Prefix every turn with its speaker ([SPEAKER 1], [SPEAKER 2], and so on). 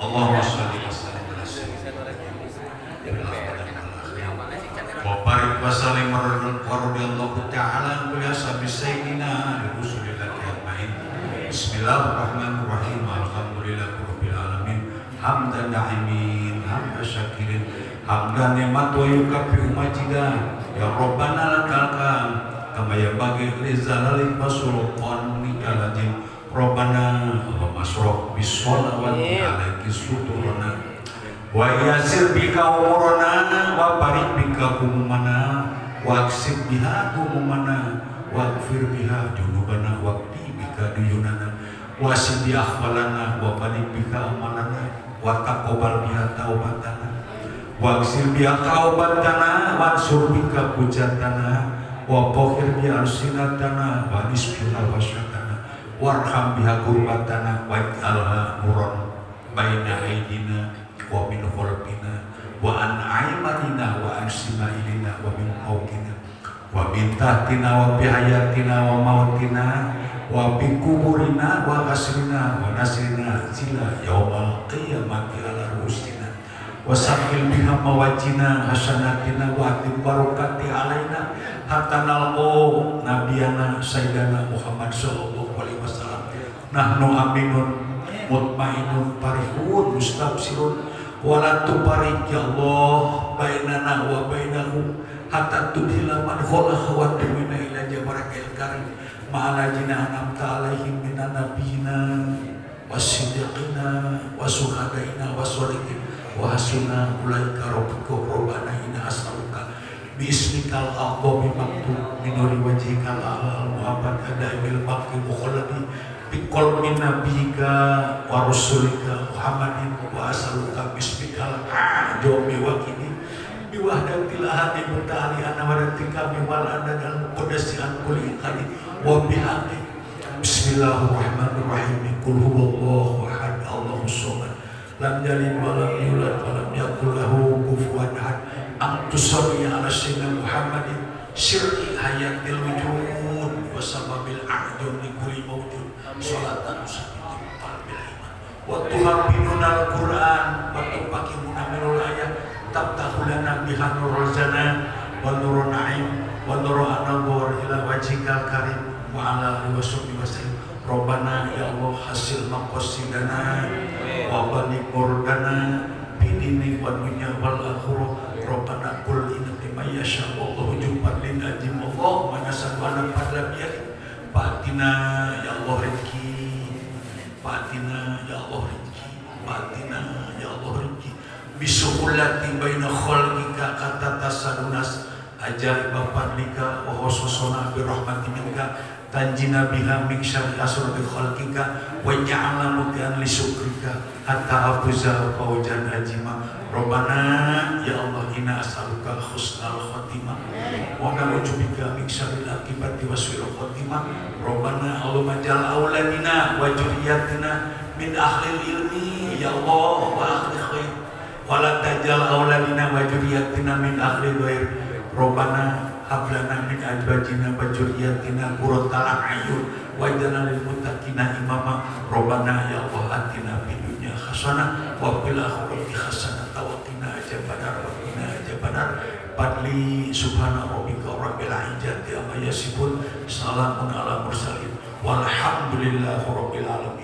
[SPEAKER 1] Allahumma sholli wa sallim ala sayyidina wa barik wa sallim wa radhiyallahu ta'ala an ashabi sayyidina Rasulillah ajmain. Bismillahirrahmanirrahim. Alhamdulillahirabbil alamin. Hamdan na'imin, hamdan syakirin, hamdan ni'mat wa yukafi majidah. Ya Rabbana lakal kam kama yanbaghi li zalali fasulqanika lajim. Rabbana masroh bisholawati alaiki suturana wa yasir bika umurana wa barik bika kumumana wa aksib biha kumumana wa gfir biha junubana wa qdi bika duyunana wa sidi akhwalana wa barik bika amalana wa taqobal biha taubatana wa aksir biha kaubatana wa ansur bika pujatana wa bohir biha arsinatana wa nisbiha wasyatana warham biha kurbatana wa ij'alha nuran baina aydina wa min khalqina wa an aymanina wa an shimailina wa min fawqina wa min tahtina wa bi hayatina wa mautina wa bi kuburina wa kasrina wa nasrina sila yaumal qiyamati ala rusina wa sakil biha mawajina hasanatina wa atim barokati alaina hatta nalqo nabiyana sayyidana Muhammad sallallahu alaihi wasallam. Nahnu aminun mutmainun parihun mustabsirun wala tubarik ya Allah bainana wa bainahu hatta tudhila man khalaqahu wa tu'mina ila jabarakil karim ma'alajina anamta alaihim minan nabiyina wasiddiqina wasuhadaina wasolihin wa hasuna ulaika rabbika rabbana inna as'aluka bismikal a'dhami maktub minuri wajhikal a'la muhammad adaimil baqi mukhaladi bikol min nabika wa rasulika muhammadin wa as'aluka bismikal a'dhami wa kini biwahdatil ahadi muta'ali anawadatika biwal adadal qudasi an kulli qadi wa bihaqqi bismillahirrahmanirrahim qul huwallahu ahad allahus samad lam yalid wa lam yulad wa lam yakul lahu kufuwan ahad Antusari ala sayyidina Muhammadin sirri hayatil wujud wa sababil a'jum li kulli mawjud sholatan usabitin qalbil iman wa tuhabbinuna al-Qur'an wa tupakimuna minul ayat tabtahulana biha nuruzana wa nurun na'im wa nurun anabur ila wajhikal karim wa ala alihi wa sahbihi wa sallam. Rabbana ya Allah hasil maqasidana wa balik murdana bidini wa dunya wal akhirah. Rabbana kul inna bima yasha wallahu jumpat lin ajim Allah wa nasabana pada biar batina ya Allah rezeki batina ya Allah rezeki batina ya Allah rezeki bisukulati baina khalqika kata tasadunas ajaib fadlika wa khususuna bi rahmatika tanjina biha min syarri asrabi khalqika wa ja'alna mutian li syukrika hatta abuza faujan ajima. Rabbana ya Allah inna as'aluka husnal khatimah wa na'udzubika min syarril aqibati wa su'il khatimah. Rabbana Allahumma ja'al auladina wa dzurriyyatina min ahlil ilmi ya Allah wa ahli khair wa la taj'al auladina wa dzurriyyatina min ahli ghair. Rabbana hablana min azwajina wa dzurriyyatina qurrata a'yun waj'alna lil muttaqina imama. Rabbana ya Allah atina fid dunya hasanah wa fil akhirati hasanah wa qina adzabannar wa qina adzabannar. Fadli subhana rabbika rabbil izzati amma yasifun salamun ala mursalin walhamdulillahi rabbil alamin.